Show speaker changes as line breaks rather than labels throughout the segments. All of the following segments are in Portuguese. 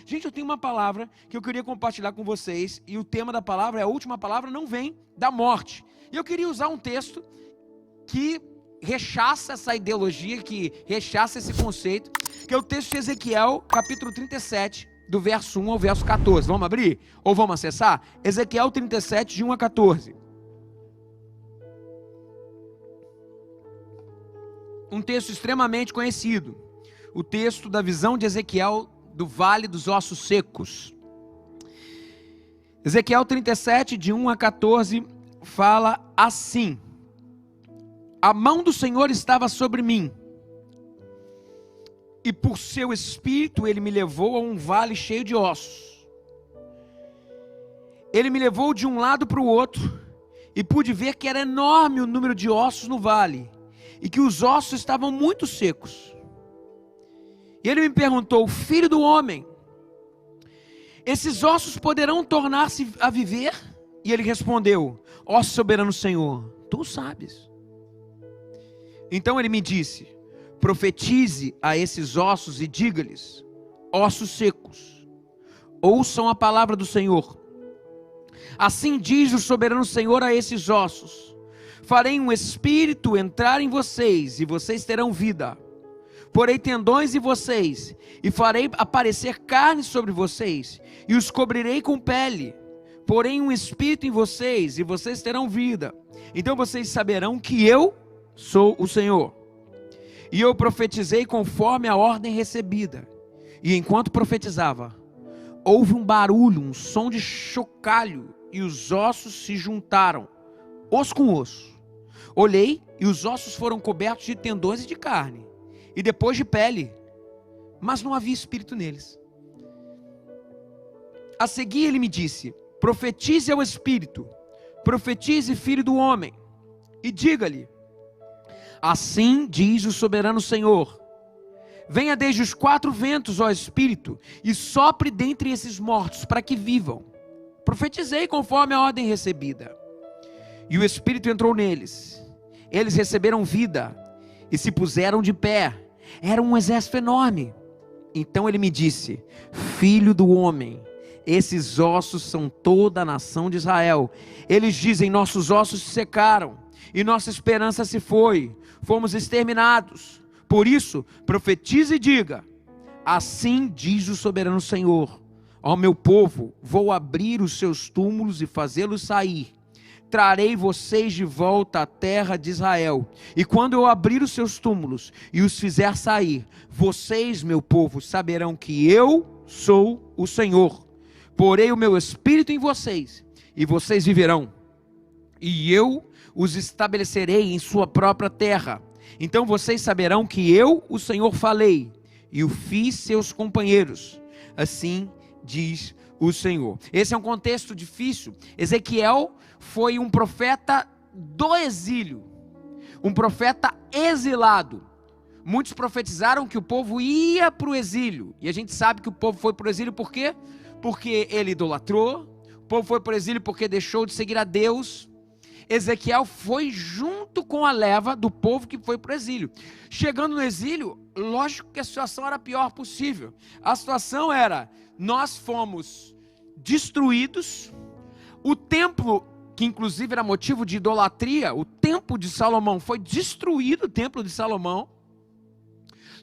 Gente, eu tenho uma palavra que eu queria compartilhar com vocês, e o tema da palavra, a última palavra, não vem da morte. E eu queria usar um texto que rechaça essa ideologia, que rechaça esse conceito, que é o texto de Ezequiel, capítulo 37, do verso 1 ao verso 14. Vamos abrir? Ou vamos acessar? Ezequiel 37, de 1 a 14. Um texto extremamente conhecido. O texto da visão de Ezequiel do Vale dos Ossos Secos. Ezequiel 37, de 1 a 14, fala assim: a mão do Senhor estava sobre mim, e por seu espírito ele me levou a um vale cheio de ossos. Ele me levou de um lado para o outro, e pude ver que era enorme o número de ossos no vale, e que os ossos estavam muito secos. E ele me perguntou: filho do homem, esses ossos poderão tornar-se a viver? E ele respondeu: ó soberano Senhor, tu sabes. Então ele me disse: profetize a esses ossos e diga-lhes: ossos secos, ouçam a palavra do Senhor. Assim diz o soberano Senhor a esses ossos: farei um espírito entrar em vocês, e vocês terão vida. Porei tendões em vocês, e farei aparecer carne sobre vocês, e os cobrirei com pele. Porei um espírito em vocês, e vocês terão vida. Então vocês saberão que eu sou o Senhor. E eu profetizei conforme a ordem recebida. E enquanto profetizava, houve um barulho, um som de chocalho, e os ossos se juntaram, osso com osso. Olhei, e os ossos foram cobertos de tendões e de carne, e depois de pele, mas não havia espírito neles. A seguir ele me disse: profetize ao espírito, profetize, filho do homem, e diga-lhe: assim diz o soberano Senhor, venha desde os quatro ventos, ó espírito, e sopre dentre esses mortos, para que vivam. Profetizei conforme a ordem recebida, e o espírito entrou neles. Eles receberam vida e se puseram de pé. Era um exército enorme. Então ele me disse: filho do homem, esses ossos são toda a nação de Israel. Eles dizem: nossos ossos se secaram, e nossa esperança se foi, fomos exterminados. Por isso, profetize e diga: assim diz o soberano Senhor, ó meu povo, vou abrir os seus túmulos e fazê-los sair. Trarei vocês de volta à terra de Israel. E quando eu abrir os seus túmulos e os fizer sair, vocês, meu povo, saberão que eu sou o Senhor. Porei o meu espírito em vocês, e vocês viverão. E eu os estabelecerei em sua própria terra. Então vocês saberão que eu, o Senhor, falei, e o fiz seus companheiros. Assim diz o Senhor. Esse é um contexto difícil. Ezequiel foi um profeta do exílio, um profeta exilado. Muitos profetizaram que o povo ia para o exílio, e a gente sabe que o povo foi para o exílio por quê? Porque ele idolatrou. O povo foi para o exílio porque deixou de seguir a Deus. Ezequiel foi junto com a leva do povo que foi para o exílio. Chegando no exílio, lógico que a situação era a pior possível. A situação era: nós fomos destruídos, o templo, que inclusive era motivo de idolatria, o templo de Salomão foi destruído, o templo de Salomão.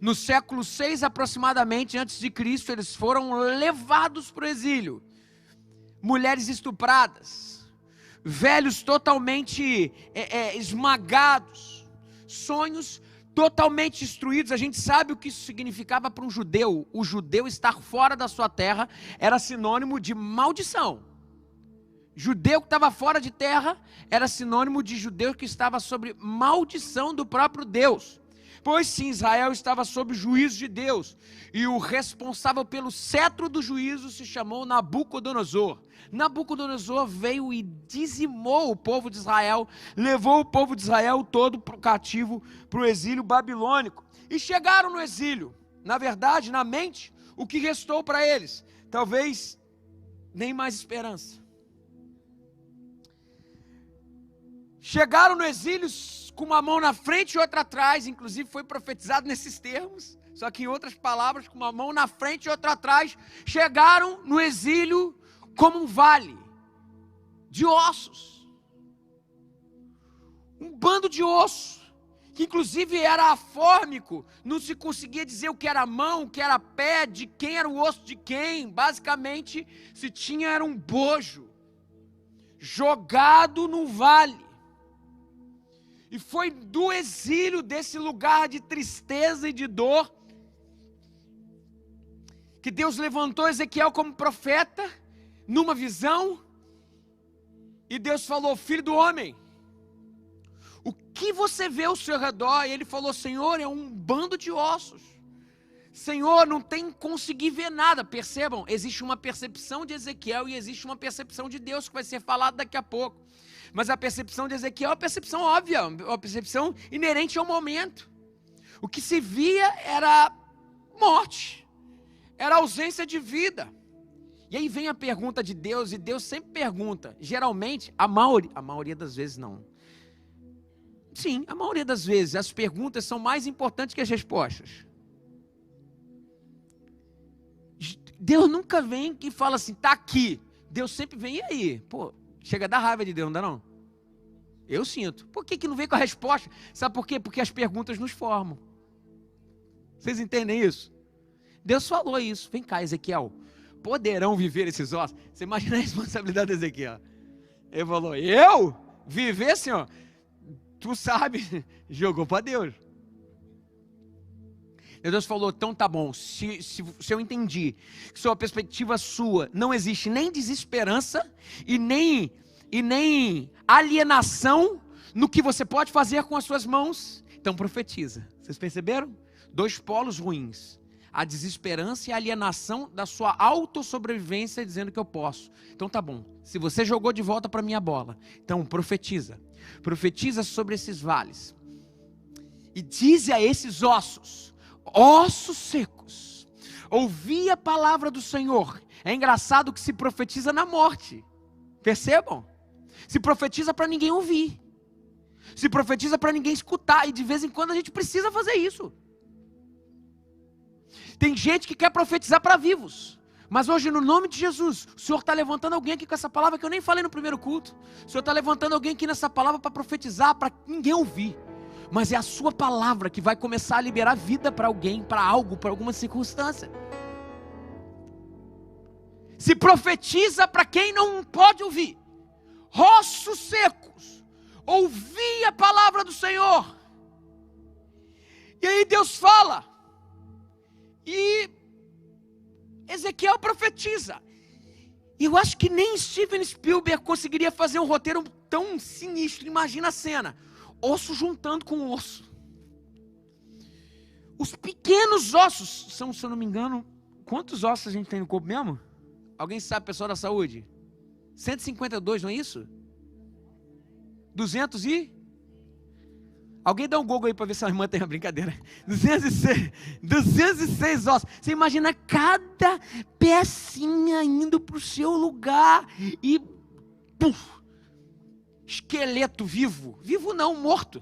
No século 6 aproximadamente antes de Cristo, eles foram levados para o exílio. Mulheres estupradas, velhos totalmente esmagados, sonhos totalmente destruídos. A gente sabe o que isso significava para um judeu. O judeu estar fora da sua terra era sinônimo de maldição. Judeu que estava fora de terra era sinônimo de judeu que estava sob maldição do próprio Deus. Pois sim, Israel estava sob o juízo de Deus, e o responsável pelo cetro do juízo se chamou Nabucodonosor. Nabucodonosor veio e dizimou o povo de Israel, levou o povo de Israel todo cativo para o exílio babilônico. E chegaram no exílio. Na verdade, na mente, o que restou para eles? Talvez nem mais esperança. Chegaram no exílio com uma mão na frente e outra atrás, inclusive foi profetizado nesses termos. só que em outras palavras, com uma mão na frente e outra atrás, chegaram no exílio como um vale de ossos. Um bando de osso, que inclusive era afórmico, não se conseguia dizer o que era mão, o que era pé, de quem era o osso de quem. Basicamente, se tinha era um bojo, jogado no vale. E foi do exílio, desse lugar de tristeza e de dor, que Deus levantou Ezequiel como profeta, numa visão, e Deus falou: filho do homem, o que você vê ao seu redor? E ele falou: Senhor, é um bando de ossos. Senhor, não tem conseguir ver nada. Percebam, existe uma percepção de Ezequiel e existe uma percepção de Deus que vai ser falado daqui a pouco. Mas a percepção de Ezequiel é uma percepção óbvia, uma percepção inerente ao momento. O que se via era morte, era ausência de vida. E aí vem a pergunta de Deus, e Deus sempre pergunta, geralmente, a maioria das vezes não. Sim, a maioria das vezes as perguntas são mais importantes que as respostas. Deus nunca vem e fala assim, tá aqui. Deus sempre vem, e aí? Pô, chega a dar raiva de Deus, não dá não? Eu sinto. Por que não vem com a resposta? Sabe por quê? Porque as perguntas nos formam. Vocês entendem isso? Deus falou isso. Vem cá, Ezequiel. Poderão viver esses ossos? Você imagina a responsabilidade de Ezequiel. Ele falou, eu? Viver, Senhor? Tu sabe. Jogou para Deus. E Deus falou, então tá bom. Se eu entendi que sob a perspectiva sua não existe nem desesperança e nem alienação no que você pode fazer com as suas mãos, então profetiza. Vocês perceberam? Dois polos ruins. A desesperança e a alienação da sua autossobrevivência, dizendo que eu posso. Então tá bom, se você jogou de volta para minha bola, então profetiza. Profetiza sobre esses vales. E dize a esses ossos, ossos secos, ouvi a palavra do Senhor. É engraçado que se profetiza na morte. Percebam? Se profetiza para ninguém ouvir. Se profetiza para ninguém escutar. E de vez em quando a gente precisa fazer isso. Tem gente que quer profetizar para vivos. Mas hoje, no nome de Jesus, o Senhor está levantando alguém aqui com essa palavra que eu nem falei no primeiro culto. O Senhor está levantando alguém aqui nessa palavra para profetizar, para ninguém ouvir. Mas é a sua palavra que vai começar a liberar vida para alguém, para algo, para alguma circunstância. Se profetiza para quem não pode ouvir. Ossos secos, ouvi a palavra do Senhor. E aí Deus fala. E Ezequiel profetiza. E eu acho que nem Steven Spielberg conseguiria fazer um roteiro tão sinistro. Imagina a cena. Osso juntando com osso. Os pequenos ossos são, se eu não me engano, quantos ossos a gente tem no corpo mesmo? Alguém sabe, pessoal da saúde? 152, não é isso? 200 e... Alguém dá um Google aí para ver se a irmã tem uma brincadeira. 206 ossos. Você imagina cada pecinha indo para o seu lugar e... Puf, esqueleto vivo. Vivo não, morto.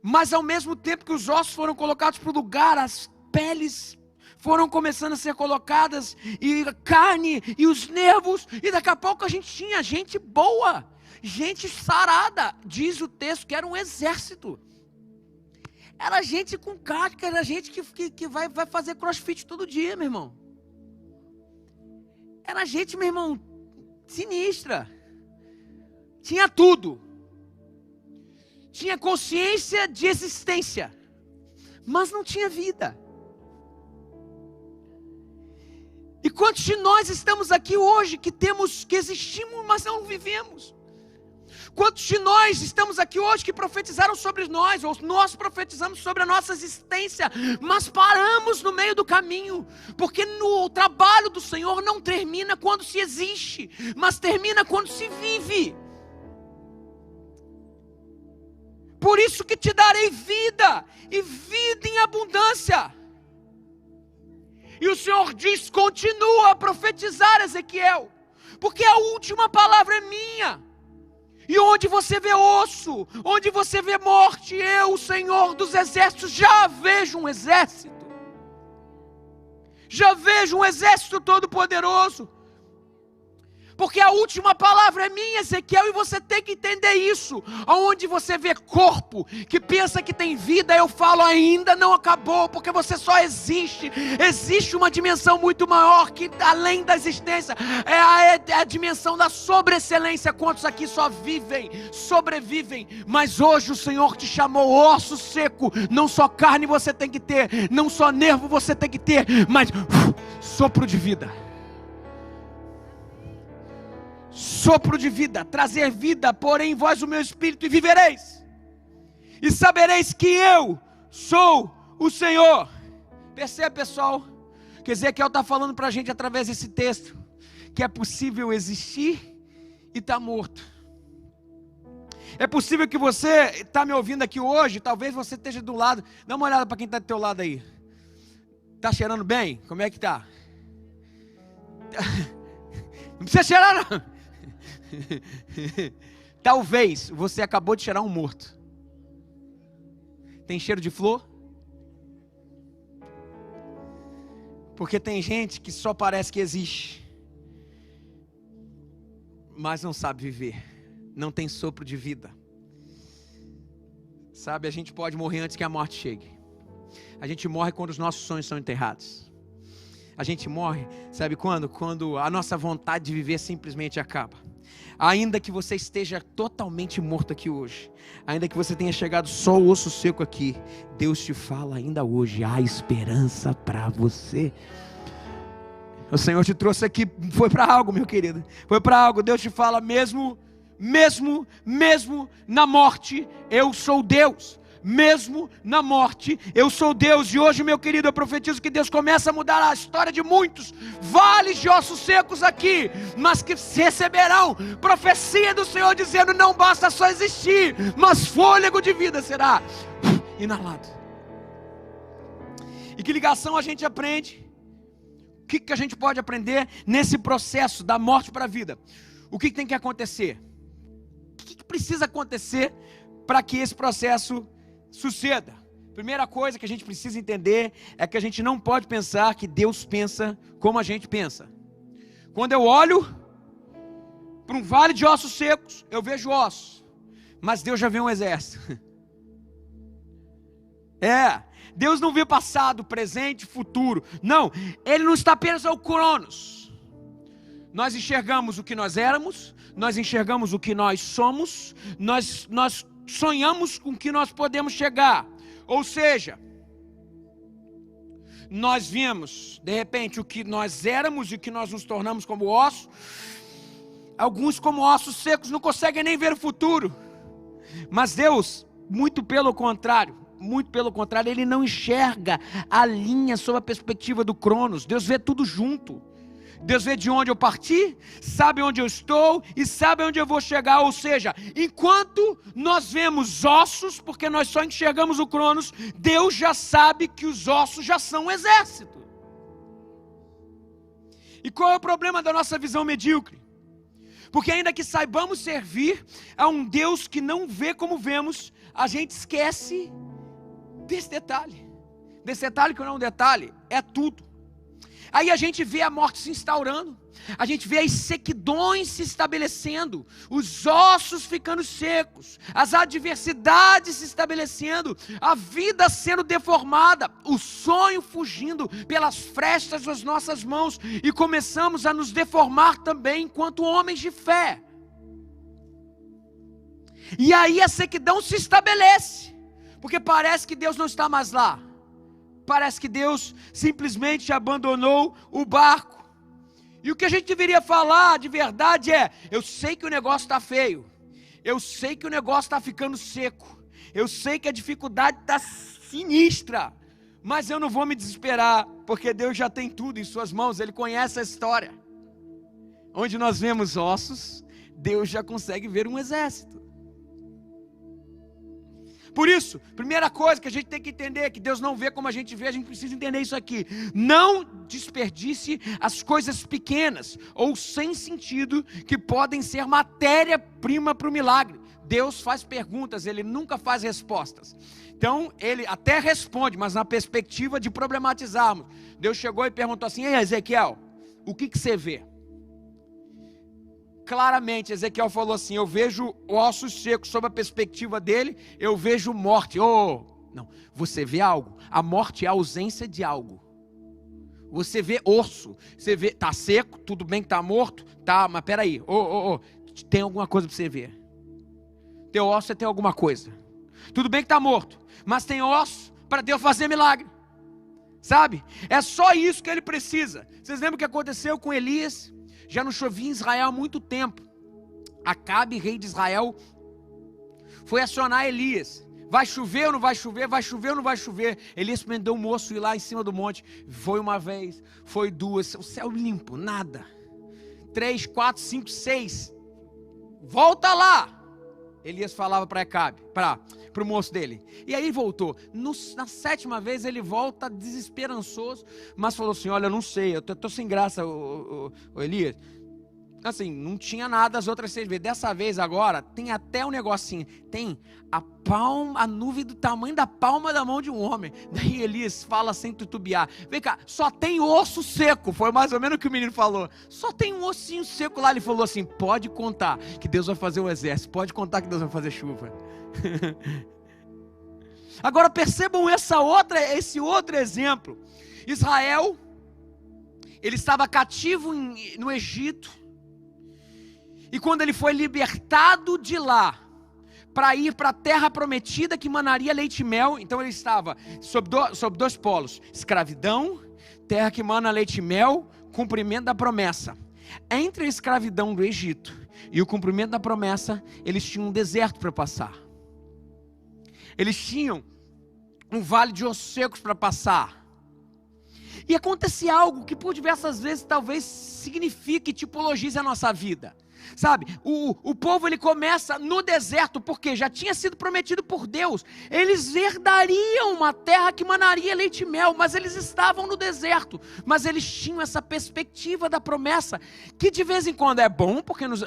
Mas ao mesmo tempo que os ossos foram colocados para o lugar, as peles foram começando a ser colocadas, e a carne, e os nervos, e daqui a pouco a gente tinha gente boa, gente sarada. Diz o texto que era um exército. Era gente com casca, era gente que vai fazer crossfit todo dia, meu irmão. Era gente, meu irmão, sinistra. Tinha tudo. Tinha consciência de existência, mas não tinha vida. E quantos de nós estamos aqui hoje que existimos, mas não vivemos? Quantos de nós estamos aqui hoje que profetizaram sobre nós, ou nós profetizamos sobre a nossa existência, mas paramos no meio do caminho, porque o trabalho do Senhor não termina quando se existe, mas termina quando se vive. Por isso que te darei vida, e vida em abundância. E o Senhor diz, continua a profetizar, Ezequiel, porque a última palavra é minha. E onde você vê osso, onde você vê morte, eu, o Senhor dos exércitos, já vejo um exército. Já vejo um exército todo poderoso. Porque a última palavra é minha, Ezequiel, e você tem que entender isso. Aonde você vê corpo, que pensa que tem vida, eu falo, ainda não acabou, porque você só existe. Existe uma dimensão muito maior, que além da existência, é a dimensão da sobreexcelência. Quantos aqui só vivem, sobrevivem, mas hoje o Senhor te chamou osso seco. Não só carne você tem que ter, não só nervo você tem que ter, mas sopro de vida. Sopro de vida, trazer vida, porém em vós o meu espírito, e vivereis, e sabereis que eu sou o Senhor. Percebe, pessoal, que Ezequiel está falando para a gente através desse texto, que é possível existir e estar morto. É possível que você está me ouvindo aqui hoje, talvez você esteja do lado, dá uma olhada para quem está do teu lado aí. Está cheirando bem? Como é que está? Não precisa cheirar não. Talvez você acabou de cheirar um morto. Tem cheiro de flor? Porque tem gente que só parece que existe, mas não sabe viver, não tem sopro de vida. Sabe, a gente pode morrer antes que a morte chegue. A gente morre quando os nossos sonhos são enterrados. A gente morre, sabe quando? Quando a nossa vontade de viver simplesmente acaba. Ainda que você esteja totalmente morto aqui hoje, ainda que você tenha chegado só o osso seco aqui, Deus te fala ainda hoje, há esperança para você. O Senhor te trouxe aqui, foi para algo, meu querido, foi para algo. Deus te fala, mesmo na morte, eu sou Deus. Mesmo na morte, eu sou Deus. E hoje, meu querido, eu profetizo que Deus começa a mudar a história de muitos vales de ossos secos aqui, mas que receberão profecia do Senhor dizendo, não basta só existir, mas fôlego de vida será inalado. E que ligação a gente aprende? O que a gente pode aprender nesse processo da morte para a vida? O que tem que acontecer? O que precisa acontecer para que esse processo suceda? Primeira coisa que a gente precisa entender é que a gente não pode pensar que Deus pensa como a gente pensa. Quando eu olho para um vale de ossos secos, eu vejo ossos, mas Deus já vê um exército. Deus não vê passado, presente, futuro. Não, Ele não está apenas ao cronos. Nós enxergamos o que nós éramos, nós enxergamos o que nós somos, nós sonhamos com que nós podemos chegar. Ou seja, nós vimos de repente o que nós éramos e o que nós nos tornamos como ossos. Alguns como ossos secos não conseguem nem ver o futuro. Mas Deus, muito pelo contrário, Ele não enxerga a linha sob a perspectiva do cronos. Deus vê tudo junto. Deus vê de onde eu parti, sabe onde eu estou e sabe onde eu vou chegar. Ou seja, enquanto nós vemos ossos, porque nós só enxergamos o cronos, Deus já sabe que os ossos já são um exército. E qual é o problema da nossa visão medíocre? Porque ainda que saibamos servir a um Deus que não vê como vemos, a gente esquece desse detalhe. Desse detalhe que não é um detalhe, é tudo. Aí a gente vê a morte se instaurando, a gente vê as sequidões se estabelecendo, os ossos ficando secos, as adversidades se estabelecendo, a vida sendo deformada, o sonho fugindo pelas frestas das nossas mãos, e começamos a nos deformar também enquanto homens de fé. E aí a sequidão se estabelece, porque parece que Deus não está mais lá. Parece que Deus simplesmente abandonou o barco. E o que a gente deveria falar de verdade é: eu sei que o negócio está feio, eu sei que o negócio está ficando seco, eu sei que a dificuldade está sinistra, mas eu não vou me desesperar, porque Deus já tem tudo em suas mãos. Ele conhece a história. Onde nós vemos ossos, Deus já consegue ver um exército. Por isso, primeira coisa que a gente tem que entender é que Deus não vê como a gente precisa entender isso aqui. Não desperdice as coisas pequenas ou sem sentido que podem ser matéria-prima para o milagre. Deus faz perguntas, Ele nunca faz respostas. Então, Ele até responde, mas na perspectiva de problematizarmos. Deus chegou e perguntou assim: ei, Ezequiel, o que você vê? Claramente, Ezequiel falou assim: eu vejo ossos secos. Sob a perspectiva dele, eu vejo morte. Não, você vê algo. A morte é a ausência de algo. Você vê osso. Você vê, tá seco, tudo bem que tá morto. Tá, mas peraí. Tem alguma coisa para você ver. Teu osso tem alguma coisa. Tudo bem que tá morto, mas tem osso para Deus fazer milagre. Sabe? É só isso que ele precisa. Vocês lembram o que aconteceu com Elias? Já não chovia em Israel há muito tempo. Acabe, rei de Israel, foi acionar Elias. Vai chover ou não vai chover? Vai chover ou não vai chover? Elias mandou um moço ir lá em cima do monte. Foi uma vez, foi duas. O céu limpo, nada. 3, 4, 5, 6. Volta lá. Elias falava para Acabe, para o moço dele. E aí voltou. Na 7ª vez ele volta desesperançoso, mas falou assim: olha, eu não sei, eu tô sem graça, o Elias. Assim, não tinha nada as outras 6 vezes. Dessa vez agora, tem até um negocinho. Tem a nuvem do tamanho da palma da mão de um homem. Daí Elias fala sem titubear: vem cá, só tem osso seco. Foi mais ou menos o que o menino falou. Só tem um ossinho seco lá. Ele falou assim: pode contar que Deus vai fazer um exército. Pode contar que Deus vai fazer chuva. Agora percebam esse outro exemplo. Israel, ele estava cativo no Egito. E quando ele foi libertado de lá, para ir para a terra prometida que manaria leite e mel, então ele estava sob 2 polos: escravidão, terra que mana leite e mel, cumprimento da promessa. Entre a escravidão do Egito e o cumprimento da promessa, eles tinham um deserto para passar. Eles tinham um vale de ossos secos para passar. E acontecia algo que por diversas vezes talvez signifique, tipologize a nossa vida. Sabe, o povo ele começa no deserto, porque já tinha sido prometido por Deus. Eles herdariam uma terra que manaria leite e mel, mas eles estavam no deserto. Mas eles tinham essa perspectiva da promessa, que de vez em quando é bom, porque nos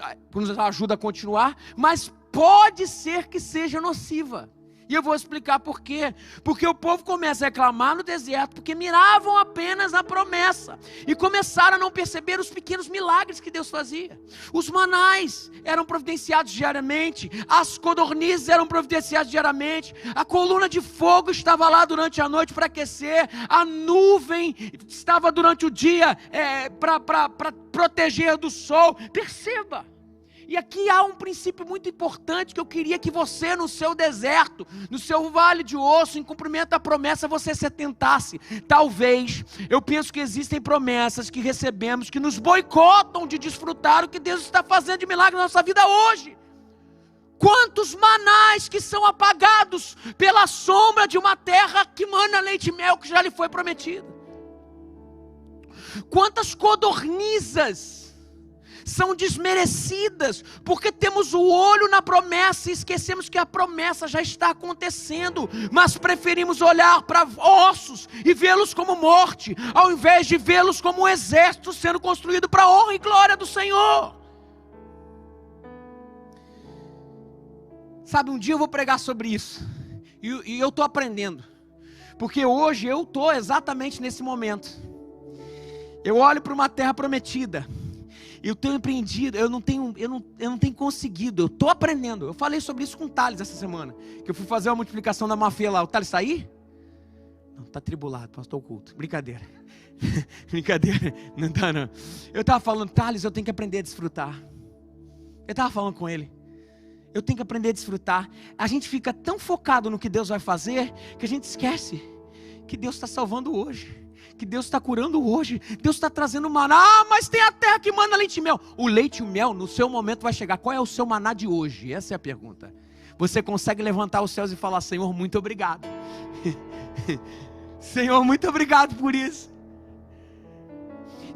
ajuda a continuar, mas pode ser que seja nociva. E eu vou explicar por quê. Porque o povo começa a reclamar no deserto, porque miravam apenas na promessa, e começaram a não perceber os pequenos milagres que Deus fazia. Os manais eram providenciados diariamente, as codornizes eram providenciadas diariamente, a coluna de fogo estava lá durante a noite para aquecer, a nuvem estava durante o dia para proteger do sol. Perceba. E aqui há um princípio muito importante que eu queria que você, no seu deserto, no seu vale de osso, em cumprimento da promessa, você se atentasse. Talvez, eu penso que existem promessas que recebemos que nos boicotam de desfrutar o que Deus está fazendo de milagre na nossa vida hoje. Quantos manais que são apagados pela sombra de uma terra que mana leite e mel que já lhe foi prometido. Quantas codornizas são desmerecidas, porque temos o olho na promessa e esquecemos que a promessa já está acontecendo, mas preferimos olhar para ossos e vê-los como morte, ao invés de vê-los como um exército sendo construído para a honra e glória do Senhor. Sabe, um dia eu vou pregar sobre isso, e eu estou aprendendo, porque hoje eu estou exatamente nesse momento. Eu olho para uma terra prometida, eu tenho empreendido, eu não tenho conseguido, eu estou aprendendo. Eu falei sobre isso com o Thales essa semana, que eu fui fazer uma multiplicação da mafia lá. O Thales está aí? Não, está tribulado, pastor oculto. Brincadeira. Brincadeira, não está não. Eu estava falando: Thales, eu tenho que aprender a desfrutar. Eu estava falando com ele: eu tenho que aprender a desfrutar. A gente fica tão focado no que Deus vai fazer, que a gente esquece que Deus está salvando hoje, que Deus está curando hoje, Deus está trazendo maná. Ah, mas tem a terra que manda leite e mel. O leite e o mel no seu momento vai chegar. Qual é o seu maná de hoje? Essa é a pergunta. Você consegue levantar os céus e falar: Senhor, muito obrigado. Senhor, muito obrigado por isso.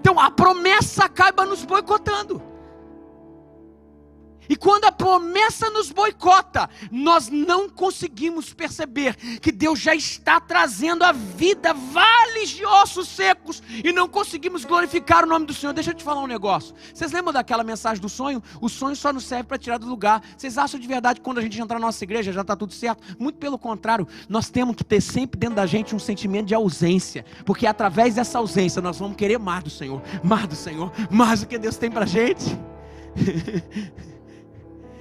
Então a promessa acaba nos boicotando. E quando a promessa nos boicota, nós não conseguimos perceber que Deus já está trazendo à vida vales de ossos secos e não conseguimos glorificar o nome do Senhor. Deixa eu te falar um negócio. Vocês lembram daquela mensagem do sonho? O sonho só nos serve para tirar do lugar. Vocês acham de verdade que quando a gente entrar na nossa igreja já está tudo certo? Muito pelo contrário, nós temos que ter sempre dentro da gente um sentimento de ausência, porque através dessa ausência nós vamos querer mais do Senhor, mais do que Deus tem para a gente.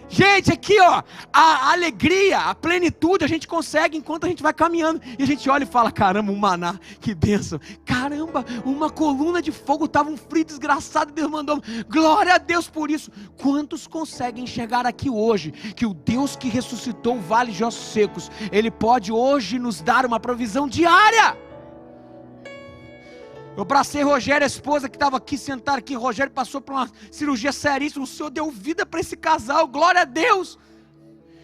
Gente, aqui ó, a alegria, a plenitude a gente consegue enquanto a gente vai caminhando, e a gente olha e fala, caramba, um maná, que bênção, caramba, uma coluna de fogo, estava um frio desgraçado, Deus mandou, glória a Deus por isso. Quantos conseguem enxergar aqui hoje, que o Deus que ressuscitou o vale de ossos secos, Ele pode hoje nos dar uma provisão diária? Eu abracei Rogério, a esposa que estava aqui, sentada aqui. Rogério passou por uma cirurgia seríssima. O Senhor deu vida para esse casal, glória a Deus.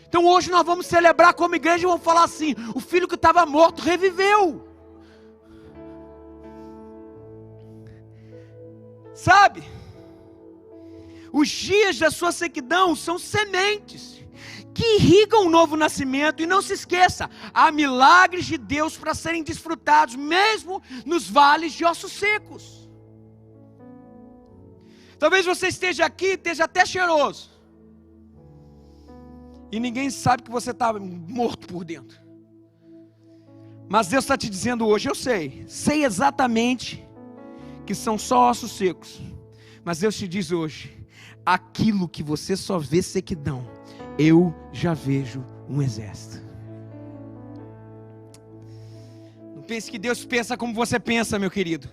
Então hoje nós vamos celebrar como igreja e vamos falar assim: o filho que estava morto reviveu. Sabe? Os dias da sua sequidão são sementes que irrigam o novo nascimento. E não se esqueça, há milagres de Deus para serem desfrutados, mesmo nos vales de ossos secos. Talvez você esteja aqui, esteja até cheiroso, e ninguém sabe que você está morto por dentro. Mas Deus está te dizendo hoje, eu sei exatamente que são só ossos secos, mas Deus te diz hoje, aquilo que você só vê sequidão, eu já vejo um exército. Não pense que Deus pensa como você pensa, meu querido.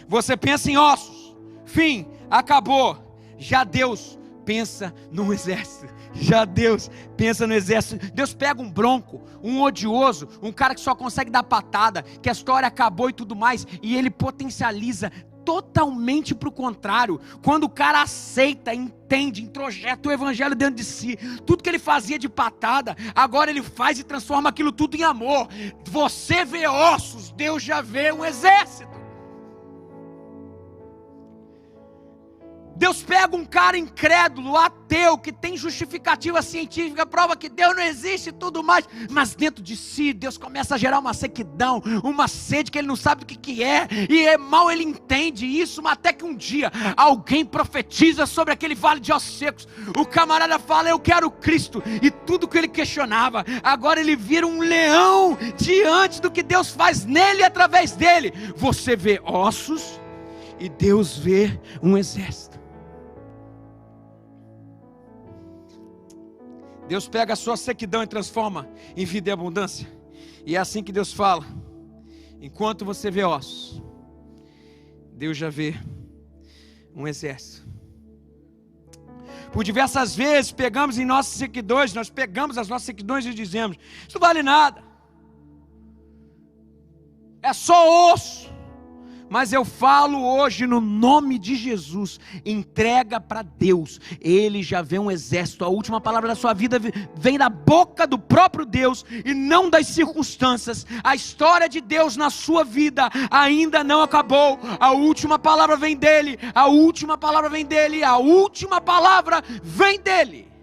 Você pensa em ossos, fim, acabou. Já Deus pensa no exército. Já Deus pensa no exército. Deus pega um bronco, um odioso, um cara que só consegue dar patada, que a história acabou e tudo mais, e Ele potencializa totalmente para o contrário. Quando o cara aceita, entende, introjeta o evangelho dentro de si, tudo que ele fazia de patada, agora ele faz e transforma aquilo tudo em amor. Você vê ossos, Deus já vê um exército. Deus pega um cara incrédulo, ateu, que tem justificativa científica, prova que Deus não existe e tudo mais, mas dentro de si, Deus começa a gerar uma sequidão, uma sede que ele não sabe o que é, e mal ele entende isso, mas até que um dia, alguém profetiza sobre aquele vale de ossos secos, o camarada fala, eu quero Cristo, e tudo que ele questionava, agora ele vira um leão, diante do que Deus faz nele e através dele. Você vê ossos, e Deus vê um exército. Deus pega a sua sequidão e transforma em vida e abundância. E é assim que Deus fala. Enquanto você vê ossos, Deus já vê um exército. Por diversas vezes pegamos em nossas sequidões, nós pegamos as nossas sequidões e dizemos, isso não vale nada, é só osso. Mas eu falo hoje no nome de Jesus, entrega para Deus, Ele já vê um exército. A última palavra da sua vida vem da boca do próprio Deus e não das circunstâncias. A história de Deus na sua vida ainda não acabou. A última palavra vem dEle, a última palavra vem dEle, a última palavra vem dEle.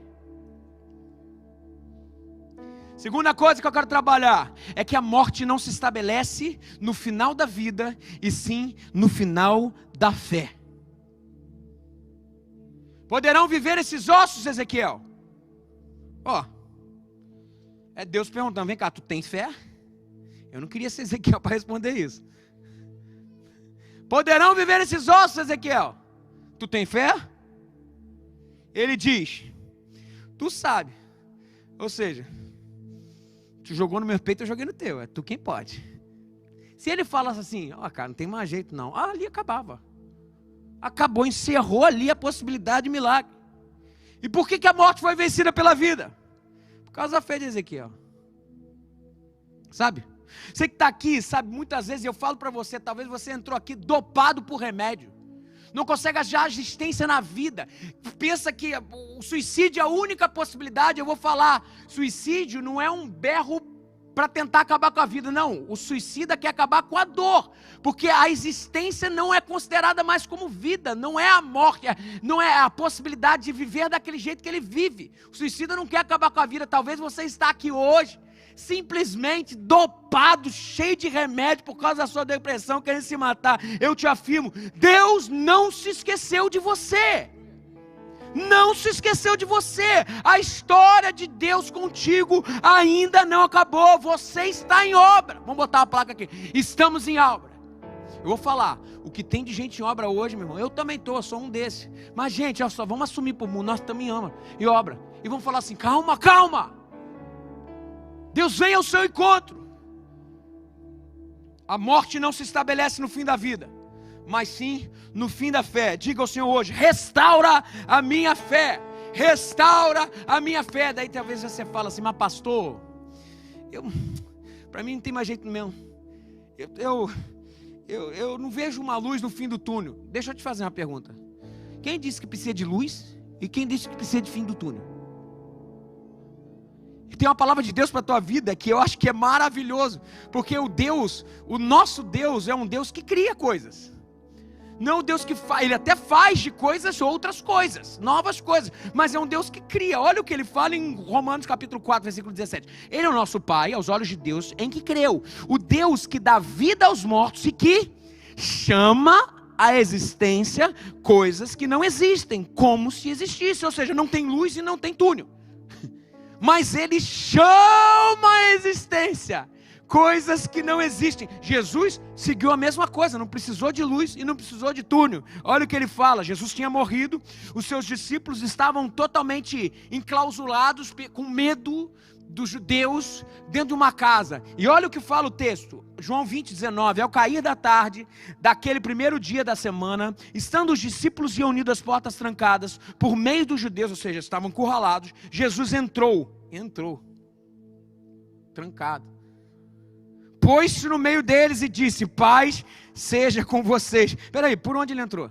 Segunda coisa que eu quero trabalhar é que a morte não se estabelece no final da vida, e sim no final da fé. Poderão viver esses ossos, Ezequiel? É Deus perguntando, vem cá, tu tem fé? Eu não queria ser Ezequiel para responder isso. Poderão viver esses ossos, Ezequiel? Tu tem fé? Ele diz, tu sabe, ou seja, tu jogou no meu peito, eu joguei no teu. É tu quem pode. Se ele falasse assim, cara, não tem mais jeito não. Ali acabava. Acabou, encerrou ali a possibilidade de milagre. E por que a morte foi vencida pela vida? Por causa da fé de Ezequiel. Sabe? Você que está aqui, sabe, muitas vezes eu falo para você, talvez você entrou aqui dopado por remédio. Não consegue achar existência na vida, pensa que o suicídio é a única possibilidade. Eu vou falar, suicídio não é um berro para tentar acabar com a vida. Não, o suicida quer acabar com a dor, porque a existência não é considerada mais como vida, não é a morte, não é a possibilidade de viver daquele jeito que ele vive. O suicida não quer acabar com a vida. Talvez você está aqui hoje simplesmente dopado, cheio de remédio por causa da sua depressão, querendo se matar. Eu te afirmo, Deus não se esqueceu de você. Não se esqueceu de você. A história de Deus contigo ainda não acabou. Você está em obra. Vamos botar uma placa aqui: estamos em obra. Eu vou falar, o que tem de gente em obra hoje, meu irmão, eu também estou, eu sou um desses. Mas gente, olha só, vamos assumir para o mundo, nós estamos em obra. E vamos falar assim: calma, calma. Deus vem ao seu encontro. A morte não se estabelece no fim da vida, mas sim no fim da fé. Diga ao Senhor hoje: restaura a minha fé, restaura a minha fé. Daí talvez você fala assim: mas pastor, para mim não tem mais jeito mesmo, eu não vejo uma luz no fim do túnel. Deixa eu te fazer uma pergunta: quem disse que precisa de luz e quem disse que precisa de fim do túnel? E tem uma palavra de Deus para a tua vida que eu acho que é maravilhoso, porque o nosso Deus é um Deus que cria coisas. Não o Deus que faz, ele até faz de coisas outras coisas, novas coisas, mas é um Deus que cria. Olha o que ele fala em Romanos capítulo 4, versículo 17. Ele é o nosso Pai, aos olhos de Deus, em que creu. O Deus que dá vida aos mortos e que chama à existência coisas que não existem, como se existisse. Ou seja, não tem luz e não tem túnel, mas ele chama à existência coisas que não existem. Jesus seguiu a mesma coisa, não precisou de luz e não precisou de túnel. Olha o que ele fala: Jesus tinha morrido, os seus discípulos estavam totalmente enclausulados, com medo dos judeus, dentro de uma casa. E olha o que fala o texto, João 20, 19. Ao cair da tarde, daquele primeiro dia da semana, estando os discípulos reunidos, as portas trancadas, por meio dos judeus, ou seja, estavam encurralados, Jesus entrou, trancado, pôs-se no meio deles e disse: paz seja com vocês. Espera aí, por onde ele entrou?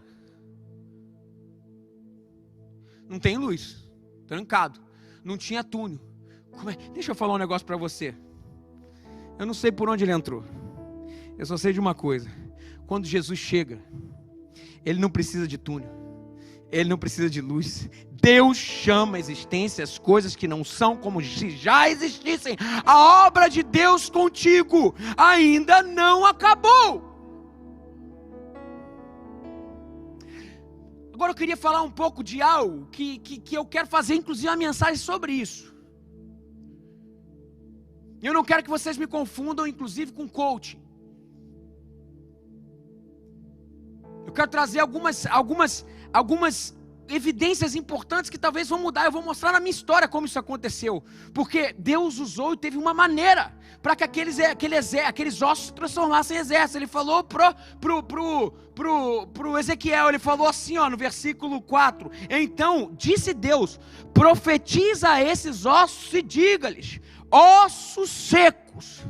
Não tem luz, trancado, não tinha túnel. Deixa eu falar um negócio para você. Eu não sei por onde ele entrou, eu só sei de uma coisa: quando Jesus chega, ele não precisa de túnel, ele não precisa de luz. Deus chama a existência as coisas que não são como se já existissem. A obra de Deus contigo ainda não acabou. Agora eu queria falar um pouco de algo que eu quero fazer, inclusive uma mensagem sobre isso. Eu não quero que vocês me confundam, inclusive, com coaching. Eu quero trazer algumas evidências importantes que talvez vão mudar. Eu vou mostrar na minha história como isso aconteceu, porque Deus usou e teve uma maneira para que aqueles ossos se transformassem em exército. Ele falou pro Ezequiel, ele falou assim, no versículo 4: então disse Deus: profetiza a esses ossos e diga-lhes: ossos secos,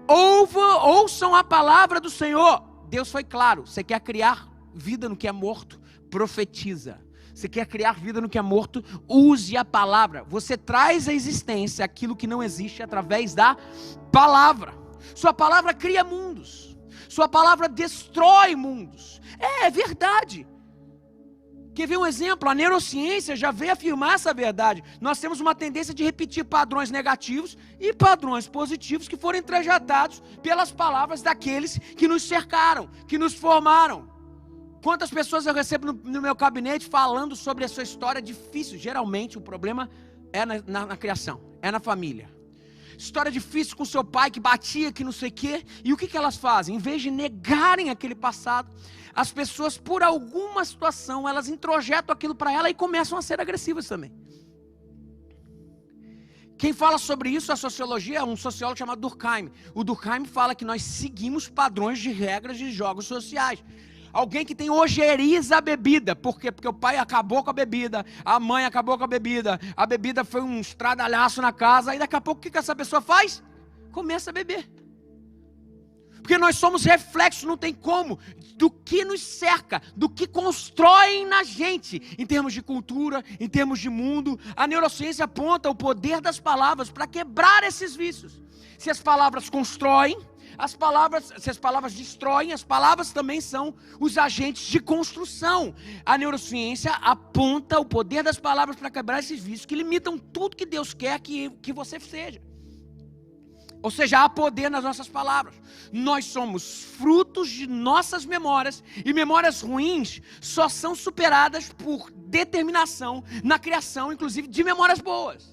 ouçam a palavra do Senhor. Deus foi claro: você quer criar vida no que é morto? Profetiza. Você quer criar vida no que é morto? Use a palavra. Você traz à existência aquilo que não existe através da palavra. Sua palavra cria mundos, sua palavra destrói mundos. É verdade. Quer ver um exemplo? A neurociência já veio afirmar essa verdade. Nós temos uma tendência de repetir padrões negativos e padrões positivos que foram introjetados pelas palavras daqueles que nos cercaram, que nos formaram. Quantas pessoas eu recebo no meu gabinete falando sobre a sua história difícil? Geralmente o problema é na criação, é na família. História difícil com seu pai que batia, que não sei o quê. E o que elas fazem? Em vez de negarem aquele passado, as pessoas, por alguma situação, elas introjetam aquilo para ela e começam a ser agressivas também. Quem fala sobre isso, a sociologia, é um sociólogo chamado Durkheim. O Durkheim fala que nós seguimos padrões de regras de jogos sociais. Alguém que tem ojeriza a bebida. Por quê? Porque o pai acabou com a bebida, a mãe acabou com a bebida foi um estradalhaço na casa, e daqui a pouco o que essa pessoa faz? Começa a beber. Porque nós somos reflexos, não tem como, do que nos cerca, do que constroem na gente, em termos de cultura, em termos de mundo. A neurociência aponta o poder das palavras para quebrar esses vícios. Se as palavras constroem, se as palavras destroem, as palavras também são os agentes de construção. A neurociência aponta o poder das palavras para quebrar esses vícios que limitam tudo que Deus quer que você seja. Ou seja, há poder nas nossas palavras. Nós somos frutos de nossas memórias, e memórias ruins só são superadas por determinação na criação, inclusive, de memórias boas.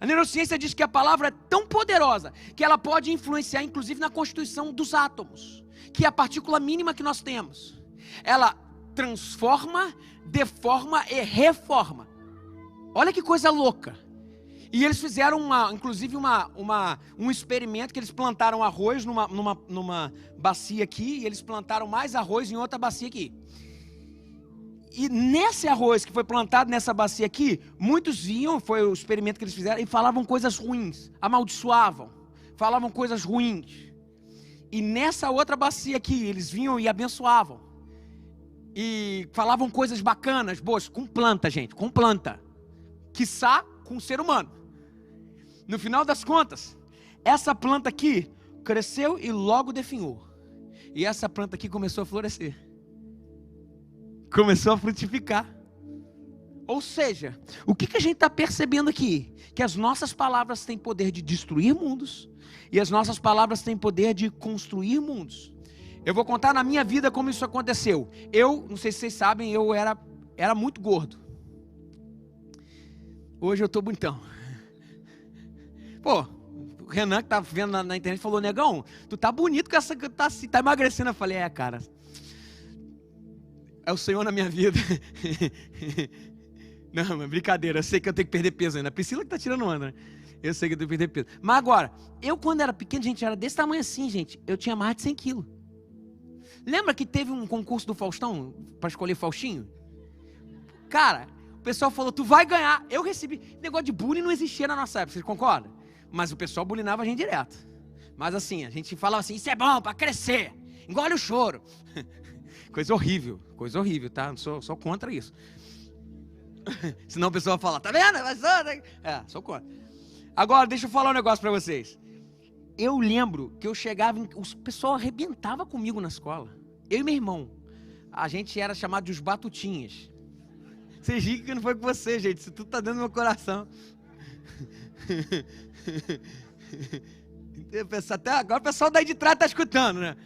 A neurociência diz que a palavra é tão poderosa que ela pode influenciar, inclusive, na constituição dos átomos, que é a partícula mínima que nós temos. Ela transforma, deforma e reforma. Olha que coisa louca. E eles fizeram inclusive um experimento que eles plantaram arroz numa bacia aqui, e eles plantaram mais arroz em outra bacia aqui. E nesse arroz que foi plantado nessa bacia aqui, muitos vinham, foi o experimento que eles fizeram, e falavam coisas ruins, amaldiçoavam, falavam coisas ruins. E nessa outra bacia aqui, eles vinham e abençoavam. E falavam coisas bacanas, boas, com planta, gente, com planta. Quiçá com o ser humano. No final das contas, essa planta aqui cresceu e logo definhou. E essa planta aqui começou a florescer. Começou a frutificar. Ou seja, o que a gente está percebendo aqui? Que as nossas palavras têm poder de destruir mundos, e as nossas palavras têm poder de construir mundos. Eu vou contar na minha vida como isso aconteceu. Eu, não sei se vocês sabem, eu era muito gordo. Hoje eu estou bonitão. Pô, o Renan que tá vendo na internet falou: negão, tu tá bonito com essa, tá emagrecendo. Eu falei: cara, é o Senhor na minha vida. Não, mas brincadeira, eu sei que eu tenho que perder peso ainda. A Priscila que tá tirando onda, né? Eu sei que eu tenho que perder peso. Mas agora, eu quando era pequeno, gente, era desse tamanho assim, gente. Eu tinha mais de 100 quilos. Lembra que teve um concurso do Faustão, para escolher Faustinho? Cara, o pessoal falou: tu vai ganhar. Eu recebi. Negócio de bullying não existia na nossa época, vocês concordam? Mas o pessoal bulinava a gente direto. Mas assim, a gente falava assim: isso é bom para crescer, engole o choro. Coisa horrível, tá? Sou contra isso. Senão o pessoal fala: tá vendo? Sou contra. Agora, deixa eu falar um negócio para vocês. Eu lembro que eu chegava, o pessoal arrebentava comigo na escola. Eu e meu irmão. A gente era chamado de os batutinhas. Vocês riem que não foi com você, gente. Isso tudo tá dentro do meu coração. Até agora o pessoal daí de trás tá escutando, né?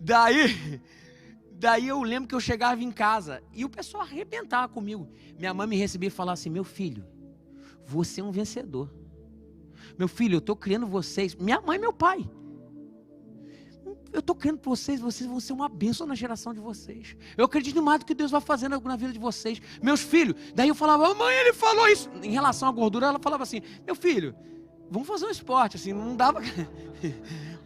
Daí eu lembro que eu chegava em casa e o pessoal arrebentava comigo. Minha mãe me recebia e falava assim: meu filho, você é um vencedor. Meu filho, eu estou criando vocês. Minha mãe e meu pai. Eu estou criando vocês vão ser uma bênção na geração de vocês. Eu acredito mais do que Deus vai fazer na vida de vocês. Meus filhos. Daí eu falava: mãe, ele falou isso. Em relação à gordura, ela falava assim: meu filho, vamos fazer um esporte. Assim, não dava.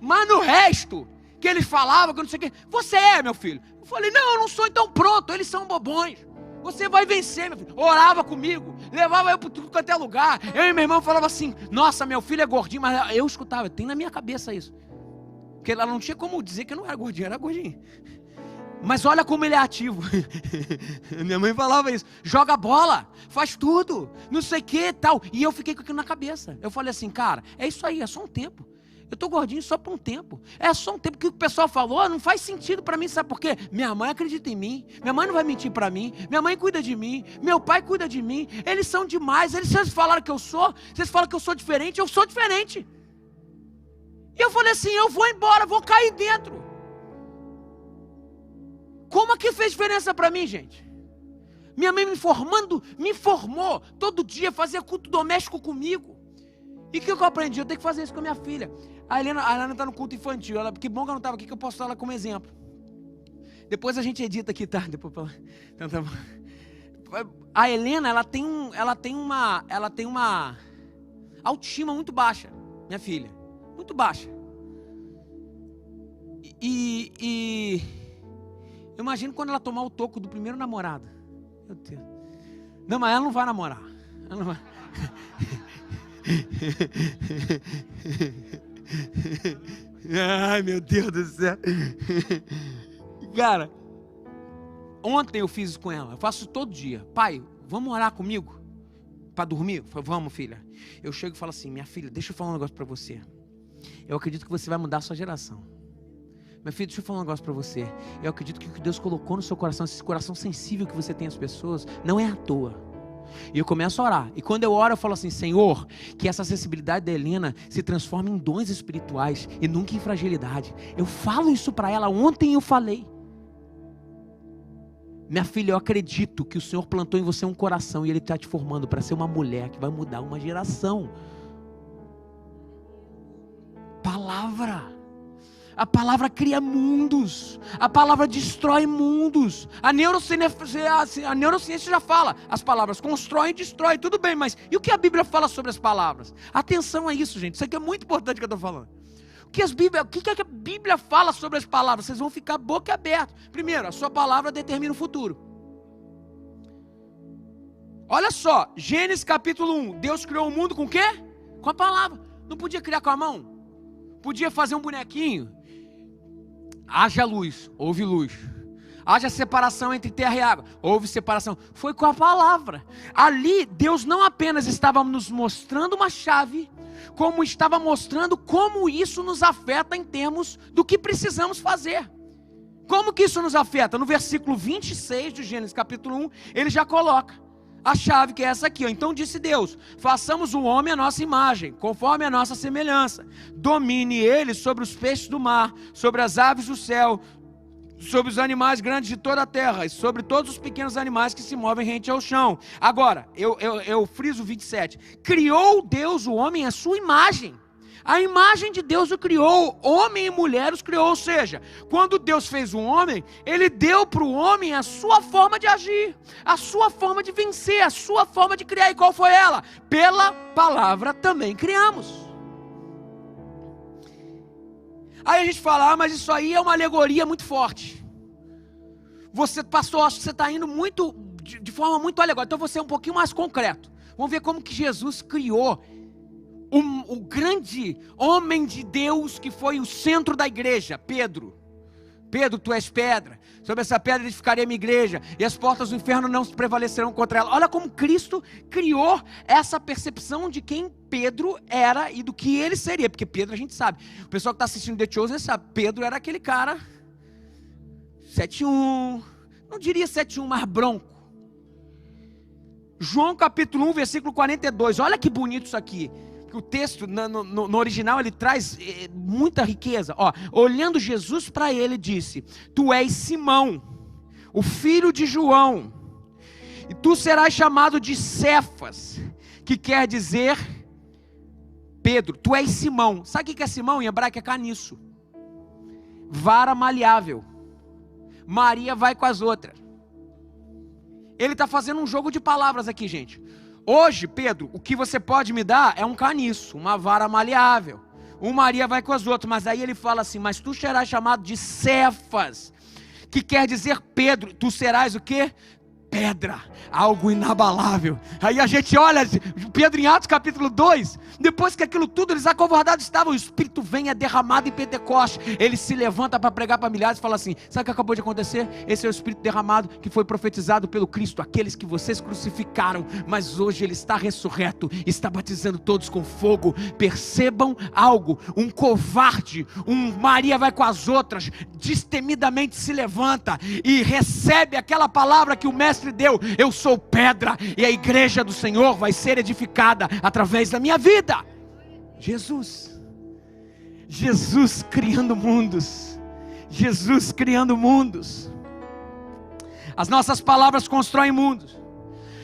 Mas no resto que eles falavam, que eu não sei o que, você é, meu filho. Eu falei: não, eu não sou, então pronto, eles são bobões. Você vai vencer, meu filho. Orava comigo, levava eu para tudo quanto é lugar. Eu e meu irmão falava assim: nossa, meu filho é gordinho. Mas eu escutava, tem na minha cabeça isso. Porque ela não tinha como dizer que eu não era gordinho, era gordinho. Mas olha como ele é ativo. Minha mãe falava isso: joga bola, faz tudo, não sei o que tal. E eu fiquei com aquilo na cabeça. Eu falei assim: cara, é isso aí, é só um tempo. Eu tô gordinho só por um tempo. É só um tempo. Que o pessoal falou não faz sentido para mim, sabe por quê? Minha mãe acredita em mim, minha mãe não vai mentir para mim, minha mãe cuida de mim, meu pai cuida de mim, eles são demais. Vocês falaram que eu sou, vocês falam que eu sou diferente, eu sou diferente. E eu falei assim: eu vou embora, vou cair dentro. Como é que fez diferença para mim, gente? Minha mãe me formou todo dia, fazia culto doméstico comigo. E o que eu aprendi? Eu tenho que fazer isso com a minha filha. A Helena está no culto infantil. Que bom que ela não estava aqui, que eu posso usar ela como exemplo. Depois a gente edita aqui, tá? Depois, então, tá bom. A Helena, ela tem uma autoestima muito baixa, minha filha. Muito baixa. E eu imagino quando ela tomar o toco do primeiro namorado. Meu Deus. Não, mas ela não vai namorar. Ela não vai. Ai, meu Deus do céu. Cara, ontem eu fiz isso com ela. Eu faço todo dia. Pai, vamos orar comigo? Para dormir? Eu falo, vamos, filha. Eu chego e falo assim, minha filha, deixa eu falar um negócio para você. Eu acredito que você vai mudar a sua geração. Minha filha, deixa eu falar um negócio para você. Eu acredito que o que Deus colocou no seu coração, esse coração sensível que você tem às pessoas, não é à toa. E eu começo a orar. E quando eu oro, eu falo assim, Senhor, que essa sensibilidade da Helena se transforme em dons espirituais e nunca em fragilidade. Eu falo isso para ela. Ontem eu falei. Minha filha, eu acredito que o Senhor plantou em você um coração e Ele está te formando para ser uma mulher que vai mudar uma geração. Palavra. A palavra cria mundos. A palavra destrói mundos. A neurociência já fala. As palavras constroem e destroem. Tudo bem, mas e o que a Bíblia fala sobre as palavras? Atenção a isso, gente. Isso aqui é muito importante que eu estou falando. O que a Bíblia fala sobre as palavras? Vocês vão ficar boca aberta. Primeiro, a sua palavra determina o futuro. Olha só. Gênesis capítulo 1. Deus criou o mundo com o quê? Com a palavra. Não podia criar com a mão? Podia fazer um bonequinho? Haja luz, houve luz. Haja separação entre terra e água, houve separação. Foi com a palavra. Ali Deus não apenas estava nos mostrando uma chave, como estava mostrando como isso nos afeta em termos do que precisamos fazer. Como que isso nos afeta? No versículo 26 de Gênesis capítulo 1, ele já coloca a chave, que é essa aqui, ó. Então disse Deus, façamos o homem à nossa imagem, conforme a nossa semelhança. Domine ele sobre os peixes do mar, sobre as aves do céu, sobre os animais grandes de toda a terra, e sobre todos os pequenos animais que se movem rente ao chão. Agora, eu friso 27. Criou Deus o homem à sua imagem. A imagem de Deus o criou, homem e mulher os criou, ou seja, quando Deus fez o homem, Ele deu para o homem a sua forma de agir, a sua forma de vencer, a sua forma de criar. E qual foi ela? Pela palavra também criamos. Aí a gente fala, mas isso aí é uma alegoria muito forte. Você, pastor, acho que você está indo muito, de forma muito alegórica, então você é um pouquinho mais concreto. Vamos ver como que Jesus criou o grande homem de Deus que foi o centro da igreja, Pedro. Pedro, tu és pedra, sobre essa pedra edificarei a minha igreja, e as portas do inferno não prevalecerão contra ela. Olha como Cristo criou essa percepção de quem Pedro era e do que ele seria, porque Pedro a gente sabe, o pessoal que está assistindo The Chosen sabe, Pedro era aquele cara 7'1", não diria 7'1", mas bronco. João capítulo 1, versículo 42, olha que bonito isso aqui. O texto no original ele traz muita riqueza. Ó, olhando Jesus para ele disse, tu és Simão, o filho de João, e tu serás chamado de Cefas, que quer dizer Pedro. Tu és Simão. Sabe o que é Simão? Em hebraico é caniço, vara maleável. Maria vai com as outras. Ele está fazendo um jogo de palavras aqui, gente. Hoje, Pedro, o que você pode me dar é um caniço, uma vara maleável. Maria vai com as outras, mas aí ele fala assim, mas tu serás chamado de Cefas, que quer dizer Pedro, tu serás o quê? Pedra, algo inabalável. Aí a gente olha, Pedro em Atos capítulo 2, depois que aquilo tudo, eles acovardados estavam, o Espírito vem, é derramado em Pentecoste, ele se levanta para pregar para milhares e fala assim, sabe o que acabou de acontecer? Esse é o Espírito derramado, que foi profetizado pelo Cristo, aqueles que vocês crucificaram, mas hoje ele está ressurreto, está batizando todos com fogo. Percebam algo, um covarde, Maria vai com as outras, destemidamente se levanta, e recebe aquela palavra que o mestre deu, eu sou pedra, e a igreja do Senhor vai ser edificada através da minha vida. Jesus criando mundos, Jesus criando mundos. As nossas palavras constroem mundos,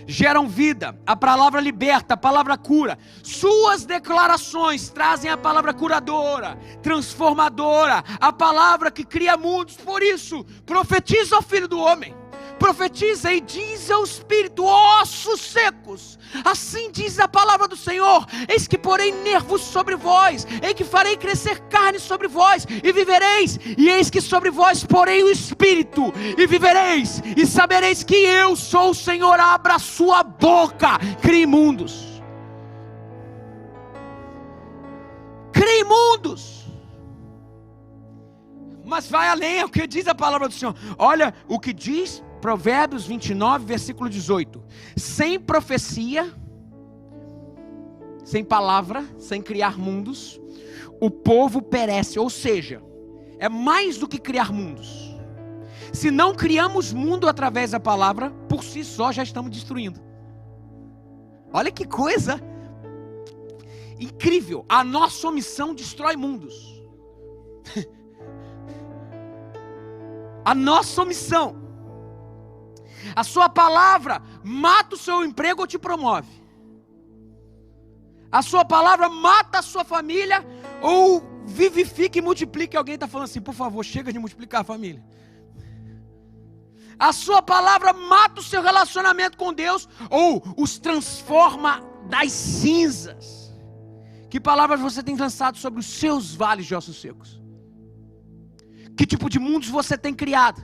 geram vida, a palavra liberta, a palavra cura. Suas declarações trazem a palavra curadora, transformadora, a palavra que cria mundos. Por isso, profetiza ao Filho do Homem, profetiza e diz ao Espírito, ossos secos, assim diz a palavra do Senhor, eis que porei nervos sobre vós, eis que farei crescer carne sobre vós, e vivereis, e eis que sobre vós porei o Espírito, e vivereis, e sabereis que eu sou o Senhor. Abra a sua boca, crie mundos, crie mundos. Mas vai além, é o que diz a palavra do Senhor. Olha o que diz Provérbios 29, versículo 18. Sem profecia, sem palavra, sem criar mundos, o povo perece. Ou seja, é mais do que criar mundos. Se não criamos mundo através da palavra, por si só já estamos destruindo. Olha que coisa incrível. A nossa omissão destrói mundos. A nossa omissão. A sua palavra mata o seu emprego ou te promove. A sua palavra mata a sua família ou vivifica e multiplica. Alguém está falando assim, por favor, chega de multiplicar a família. A sua palavra mata o seu relacionamento com Deus ou os transforma das cinzas. Que palavras você tem lançado sobre os seus vales de ossos secos? Que tipo de mundos você tem criado?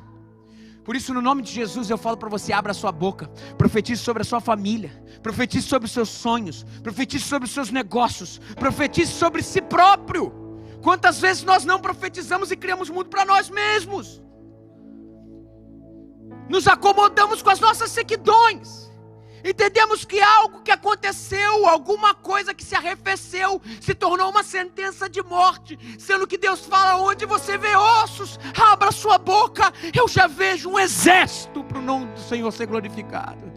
Por isso, no nome de Jesus, eu falo para você, abra a sua boca, profetize sobre a sua família, profetize sobre os seus sonhos, profetize sobre os seus negócios, profetize sobre si próprio. Quantas vezes nós não profetizamos e criamos mundo para nós mesmos? Nos acomodamos com as nossas sequidões. Entendemos que algo que aconteceu, alguma coisa que se arrefeceu, se tornou uma sentença de morte. Sendo que Deus fala, onde você vê ossos, abra sua boca, eu já vejo um exército para o nome do Senhor ser glorificado.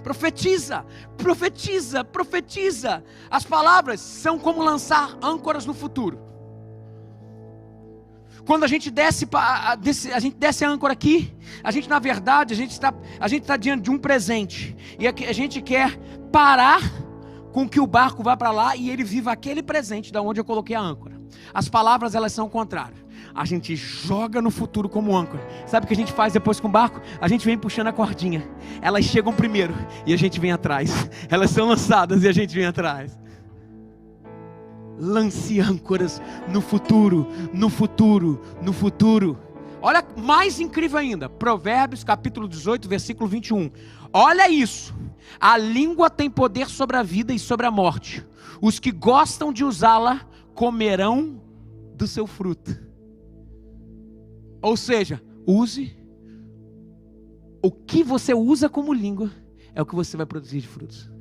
Profetiza, profetiza, profetiza. As palavras são como lançar âncoras no futuro. Quando a gente desce a âncora aqui, a gente na verdade, a gente está diante de um presente. E a gente quer parar com que o barco vá para lá e ele viva aquele presente da onde eu coloquei a âncora. As palavras, elas são o contrário. A gente joga no futuro como âncora. Sabe o que a gente faz depois com o barco? A gente vem puxando a cordinha. Elas chegam primeiro e a gente vem atrás. Elas são lançadas e a gente vem atrás. Lance âncoras no futuro, no futuro, no futuro. Olha, mais incrível ainda, Provérbios capítulo 18, versículo 21. Olha isso, a língua tem poder sobre a vida e sobre a morte. Os que gostam de usá-la comerão do seu fruto. Ou seja, use o que você usa como língua, é o que você vai produzir de frutos.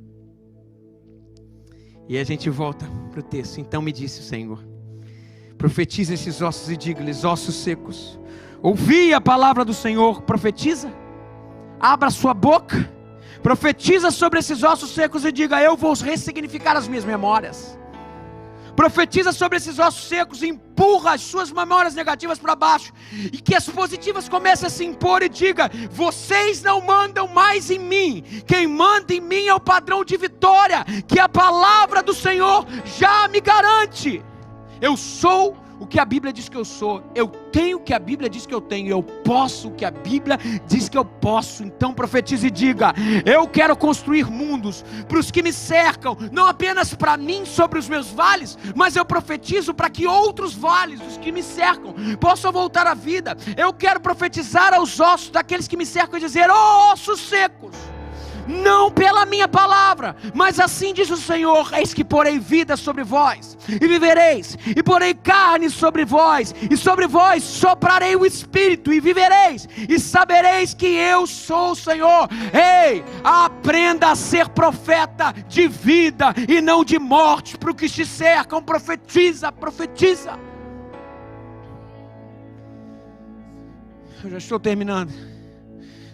E a gente volta para o texto. Então me disse o Senhor, profetiza esses ossos e diga-lhes, ossos secos, ouvi a palavra do Senhor. Profetiza, abra sua boca, profetiza sobre esses ossos secos e diga, eu vou ressignificar as minhas memórias. Profetiza sobre esses ossos secos e empurra as suas memórias negativas para baixo, e que as positivas comecem a se impor e diga, vocês não mandam mais em mim, quem manda em mim é o padrão de vitória, que a palavra do Senhor já me garante. Eu sou o que a Bíblia diz que eu sou, eu tenho o que a Bíblia diz que eu tenho, eu posso o que a Bíblia diz que eu posso. Então profetize e diga, eu quero construir mundos para os que me cercam, não apenas para mim sobre os meus vales, mas eu profetizo para que outros vales, os que me cercam, possam voltar à vida. Eu quero profetizar aos ossos daqueles que me cercam e dizer, ó ossos secos, não pela minha palavra, mas assim diz o Senhor, eis que porei vida sobre vós, e vivereis, e porei carne sobre vós, e sobre vós soprarei o Espírito, e vivereis, e sabereis que eu sou o Senhor. Ei, aprenda a ser profeta de vida, e não de morte, para os que te cercam. Profetiza, profetiza. Eu já estou terminando,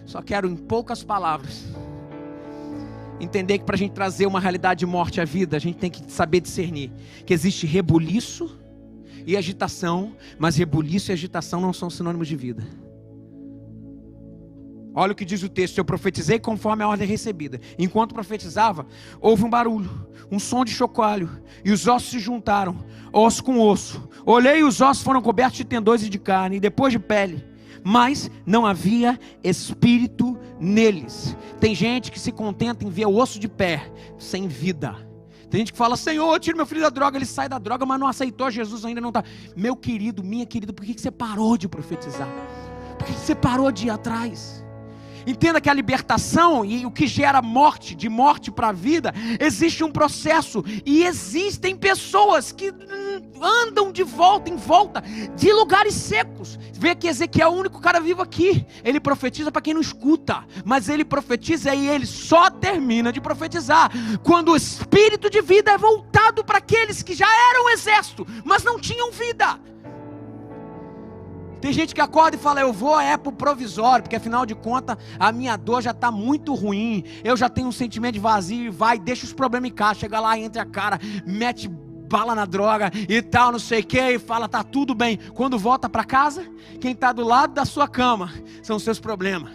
só quero em poucas palavras entender que para a gente trazer uma realidade de morte à vida, a gente tem que saber discernir que existe rebuliço e agitação, mas rebuliço e agitação não são sinônimos de vida. Olha o que diz o texto, eu profetizei conforme a ordem recebida. Enquanto profetizava, houve um barulho, um som de chocalho, e os ossos se juntaram, osso com osso. Olhei e os ossos foram cobertos de tendões e de carne, e depois de pele, mas não havia espírito neles. Tem gente que se contenta em ver o osso de pé, sem vida. Tem gente que fala, Senhor, tira meu filho da droga. Ele sai da droga, mas não aceitou Jesus, ainda não está. Meu querido, minha querida, por que você parou de profetizar? Por que você parou de ir atrás? Entenda que a libertação e o que gera morte, de morte para a vida, existe um processo. E existem pessoas que andam de volta em volta de lugares secos. Vê que Ezequiel é o único cara vivo aqui. Ele profetiza para quem não escuta, mas ele profetiza e ele só termina de profetizar quando o espírito de vida é voltado para aqueles que já eram exército, mas não tinham vida. Tem gente que acorda e fala, eu vou pro provisório, porque afinal de contas a minha dor já está muito ruim, eu já tenho um sentimento de vazio, e vai, deixa os problemas em casa, chega lá, entra a cara, mete bala na droga e tal, não sei o que, e fala, tá tudo bem. Quando volta para casa, quem está do lado da sua cama são os seus problemas.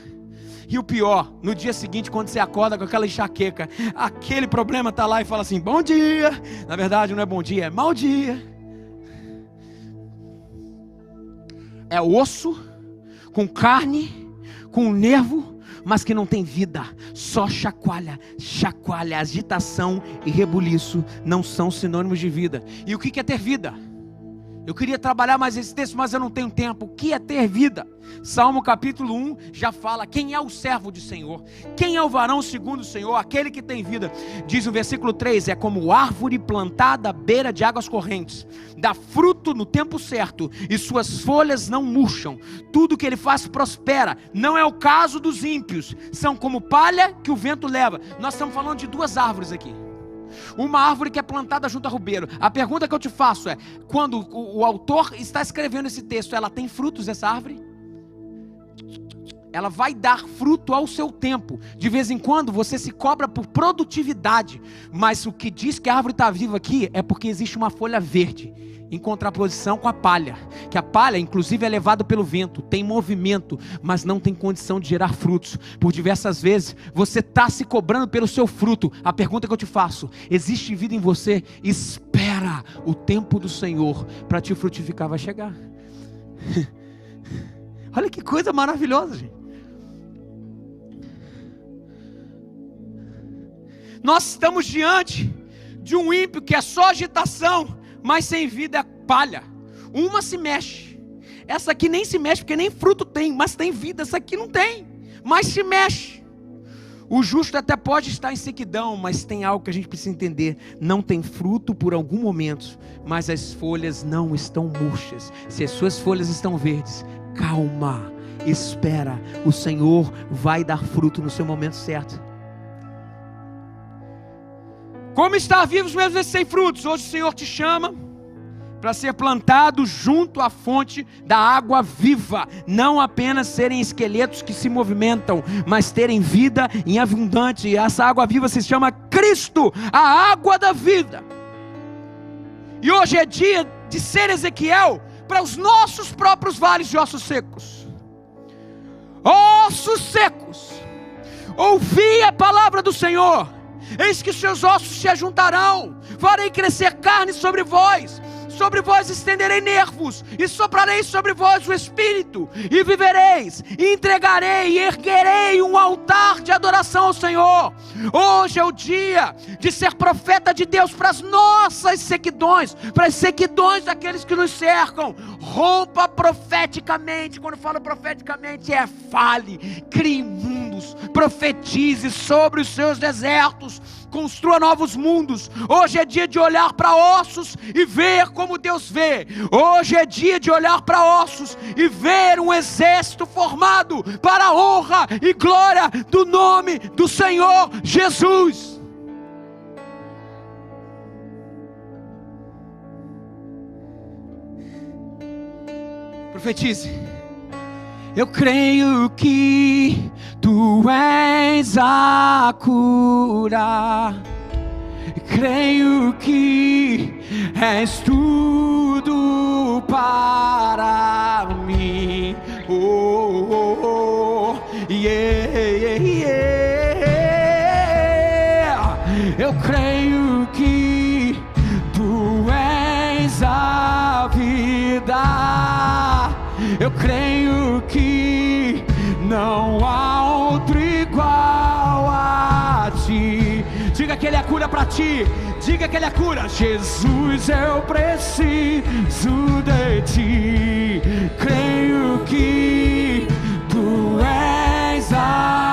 E o pior, no dia seguinte, quando você acorda com aquela enxaqueca, aquele problema está lá e fala assim, bom dia. Na verdade não é bom dia, é mau dia. É osso, com carne, com nervo, mas que não tem vida. Só chacoalha, agitação e rebuliço não são sinônimos de vida. E o que é ter vida? Eu queria trabalhar mais esse texto, mas eu não tenho tempo. O que é ter vida? Salmo capítulo 1 já fala quem é o servo do Senhor, quem é o varão segundo o Senhor, aquele que tem vida. Diz o versículo 3, é como árvore plantada à beira de águas correntes, dá fruto no tempo certo e suas folhas não murcham, tudo que ele faz prospera. Não é o caso dos ímpios, são como palha que o vento leva. Nós estamos falando de duas árvores aqui. Uma árvore que é plantada junto a rubeiro. A pergunta que eu te faço é, quando o autor está escrevendo esse texto, ela tem frutos, essa árvore? Ela vai dar fruto ao seu tempo. De vez em quando você se cobra por produtividade, mas o que diz que a árvore está viva aqui é porque existe uma folha verde, em contraposição com a palha, que a palha inclusive é levada pelo vento, tem movimento, mas não tem condição de gerar frutos. Por diversas vezes você está se cobrando pelo seu fruto. A pergunta que eu te faço, existe vida em você? Espera, o tempo do Senhor para te frutificar vai chegar. Olha que coisa maravilhosa, gente. Nós estamos diante de um ímpio que é só agitação, mas sem vida é palha. Uma se mexe, essa aqui nem se mexe porque nem fruto tem, mas tem vida. Essa aqui não tem, mas se mexe. O justo até pode estar em sequidão, mas tem algo que a gente precisa entender: não tem fruto por algum momento, mas as folhas não estão murchas. Se as suas folhas estão verdes, calma, espera, o Senhor vai dar fruto no seu momento certo. Como estar vivos mesmo vezes sem frutos? Hoje o Senhor te chama para ser plantado junto à fonte da água viva. Não apenas serem esqueletos que se movimentam, mas terem vida em abundante. E essa água viva se chama Cristo, a água da vida. E hoje é dia de ser Ezequiel para os nossos próprios vales de ossos secos. Ossos secos, ouvi a palavra do Senhor. Eis que os seus ossos se ajuntarão, farei crescer carne sobre vós estenderei nervos, e soprarei sobre vós o Espírito, e vivereis, e entregarei, e erguerei um altar de adoração ao Senhor. Hoje é o dia de ser profeta de Deus para as nossas sequidões, para as sequidões daqueles que nos cercam. Rompa profeticamente. Quando falo profeticamente, fale, crie mundos, profetize sobre os seus desertos, construa novos mundos. Hoje é dia de olhar para ossos e ver como Deus vê. Hoje é dia de olhar para ossos e ver um exército formado para a honra e glória do nome do Senhor Jesus. Profetize. Eu creio que Tu és a cura, creio que és tudo para mim. Oh, oh, oh, yeah, yeah, yeah. Eu creio que Tu és a vida. Eu creio que não há outro igual a Ti. Diga que Ele é cura para ti. Diga que Ele é cura. Jesus, eu preciso de Ti. Creio que Tu és a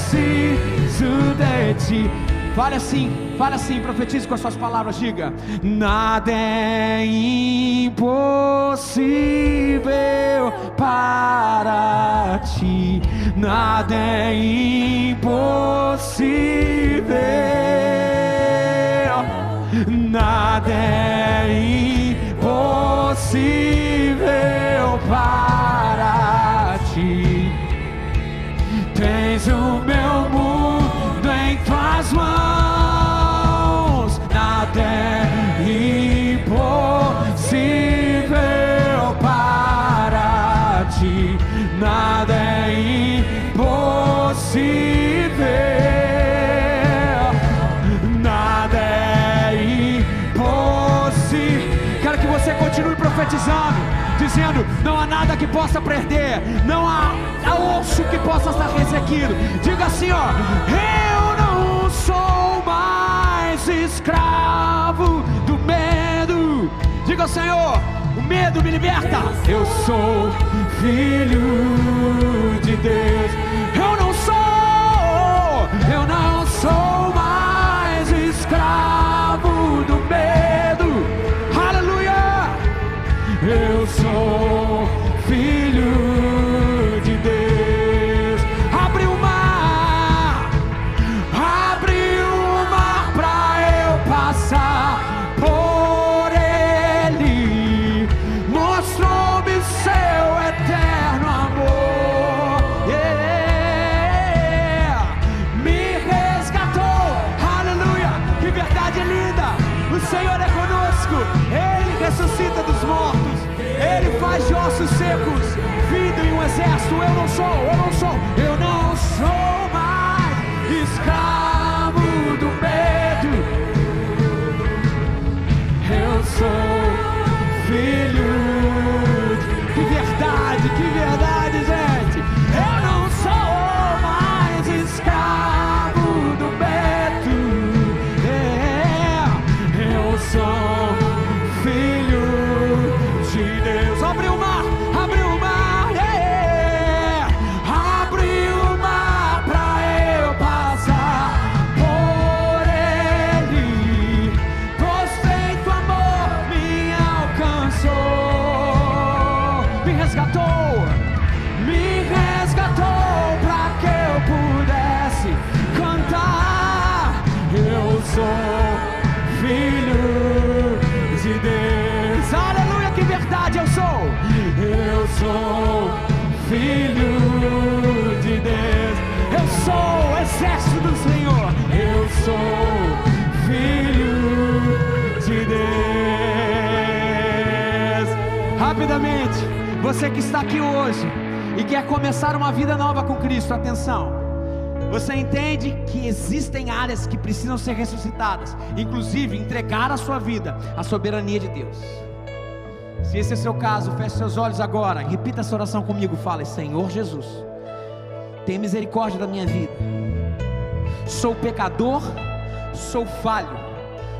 preciso de ti. Fale assim, profetize com as suas palavras, diga: nada é impossível para ti, nada é impossível, nada é impossível para ti. Tens o meu mundo em tuas mãos, nada é impossível para ti, nada é impossível, nada é impossível. Quero que você continue profetizando, dizendo: não há nada que possa perder, não há osso que possa estar ressequido. Diga assim, ó: eu não sou mais escravo do medo. Diga: Senhor, o medo me liberta. Eu sou filho de Deus. Eu não sou mais escravo do medo. Aleluia. Eu sou filho de Deus. Abre o mar pra eu passar por ele. Mostrou-me seu eterno amor, me resgatou. Aleluia, que verdade linda. O Senhor é conosco, Ele ressuscita dos mortos, Ele faz de ossos secos vida em um exército. Eu não sou mais escravo do medo. Eu sou filho. Que verdade, gente. Eu não sou mais escravo do medo. Eu sou filho de Deus. Abre o mar, abre o mar pra eu passar por ele. Pois feito amor me alcançou, me resgatou pra que eu pudesse cantar. Eu sou filho de Deus. Aleluia, que verdade. Eu sou filho de Deus. Eu sou o exército do Senhor. Eu sou filho de Deus. Rapidamente, você que está aqui hoje e quer começar uma vida nova com Cristo, atenção. Você entende que existem áreas que precisam ser ressuscitadas, inclusive entregar a sua vida à soberania de Deus. Se esse é o seu caso, feche seus olhos agora, repita essa oração comigo. Fale: Senhor Jesus, tem misericórdia da minha vida. Sou pecador, sou falho,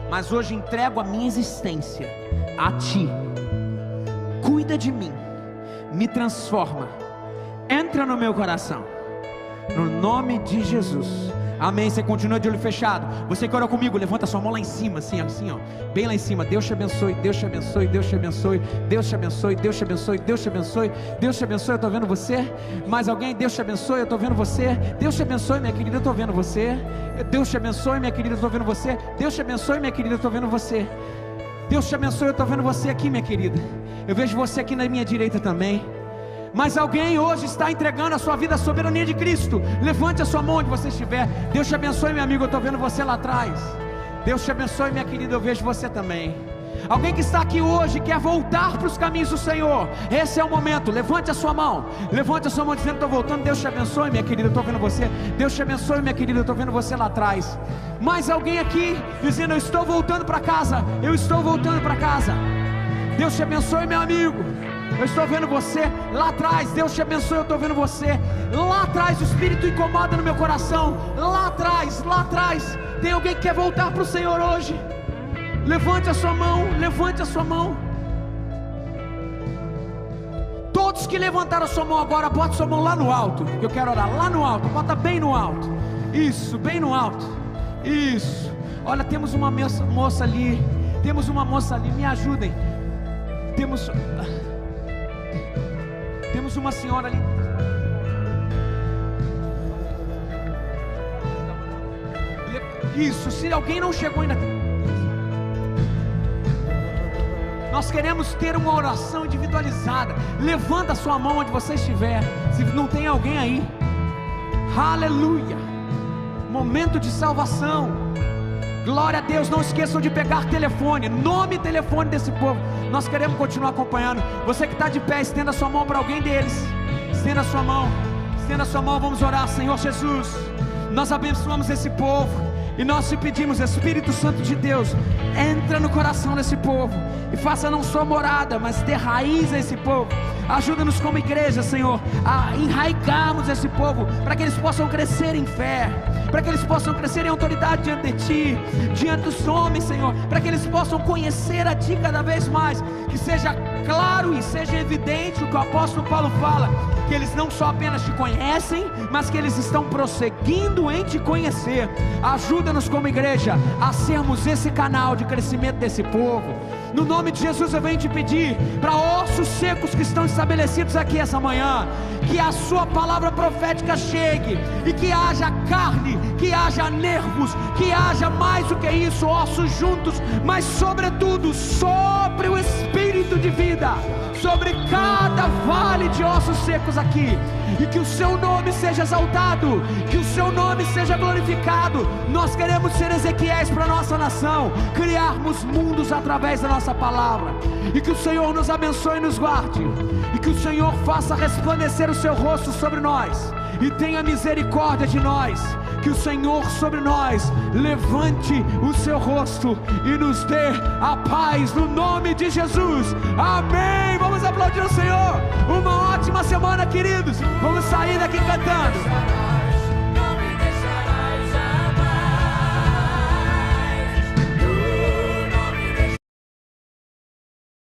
mas hoje entrego a minha existência a Ti. Cuida de mim, me transforma, entra no meu coração, no nome de Jesus, amém. Você continua de olho fechado. Você que orou comigo, levanta sua mão lá em cima, assim ó, bem lá em cima. Deus te abençoe, Deus te abençoe, Deus te abençoe, Deus te abençoe, Deus te abençoe, Deus te abençoe, Deus te abençoe. Eu estou vendo você. Mais alguém? Deus te abençoe, eu estou vendo você. Deus te abençoe, minha querida, eu estou vendo você. Deus te abençoe, minha querida, eu estou vendo você. Deus te abençoe, minha querida, eu estou vendo você. Deus te abençoe, eu estou vendo você aqui, minha querida. Eu vejo você aqui na minha direita também. Mas alguém hoje está entregando a sua vida à soberania de Cristo. Levante a sua mão onde você estiver. Deus te abençoe, meu amigo, eu estou vendo você lá atrás. Deus te abençoe, minha querida, eu vejo você também. Alguém que está aqui hoje quer voltar para os caminhos do Senhor, esse é o momento. Levante a sua mão, dizendo: estou voltando. Deus te abençoe, minha querida, eu estou vendo você. Deus te abençoe, minha querida, eu estou vendo você lá atrás. Mais alguém aqui dizendo: eu estou voltando para casa, eu estou voltando para casa. Deus te abençoe, meu amigo, eu estou vendo você lá atrás. Deus te abençoe, eu estou vendo você lá atrás. O Espírito incomoda no meu coração. Lá atrás, tem alguém que quer voltar para o Senhor hoje? Levante a sua mão, levante a sua mão. Todos que levantaram a sua mão agora, bota sua mão lá no alto, que eu quero orar lá no alto, bota bem no alto. Isso, bem no alto. Isso. Olha, temos uma moça ali. Temos uma moça ali, me ajudem. Temos uma senhora ali. Isso, se alguém não chegou ainda. Nós queremos ter uma oração individualizada. Levanta a sua mão onde você estiver. Se não tem alguém aí. Aleluia. Momento de salvação. Glória a Deus. Não esqueçam de pegar telefone. Nome e telefone desse povo. Nós queremos continuar acompanhando. Você que está de pé, estenda a sua mão para alguém deles. Estenda a sua mão. Estenda a sua mão. Vamos orar. Senhor Jesus, nós abençoamos esse povo. E nós te pedimos, Espírito Santo de Deus, entra no coração desse povo e faça não só morada, mas dê raiz a esse povo. Ajuda-nos como igreja, Senhor, a enraigarmos esse povo, para que eles possam crescer em fé, para que eles possam crescer em autoridade diante de Ti, diante dos homens, Senhor, para que eles possam conhecer a Ti cada vez mais, que seja claro e seja evidente o que o apóstolo Paulo fala, que eles não só apenas Te conhecem, mas que eles estão prosseguindo em Te conhecer. Ajuda-nos como igreja a sermos esse canal de crescimento desse povo. No nome de Jesus eu venho te pedir para ossos secos que estão estabelecidos aqui essa manhã, que a sua palavra profética chegue e que haja carne, que haja nervos, que haja mais do que isso, ossos juntos, mas sobretudo sobre o Espírito de vida, sobre cada vale de ossos secos aqui, e que o seu nome seja exaltado, que o seu nome seja glorificado. Nós queremos ser Ezequiéis para a nossa nação, criarmos mundos através da nossa palavra, e que o Senhor nos abençoe e nos guarde, e que o Senhor faça resplandecer o seu rosto sobre nós, e tenha misericórdia de nós, que o Senhor sobre nós levante o seu rosto e nos dê a paz, no nome de Jesus, amém. Vamos aplaudir o Senhor. Uma ótima semana, queridos. Vamos sair daqui cantando.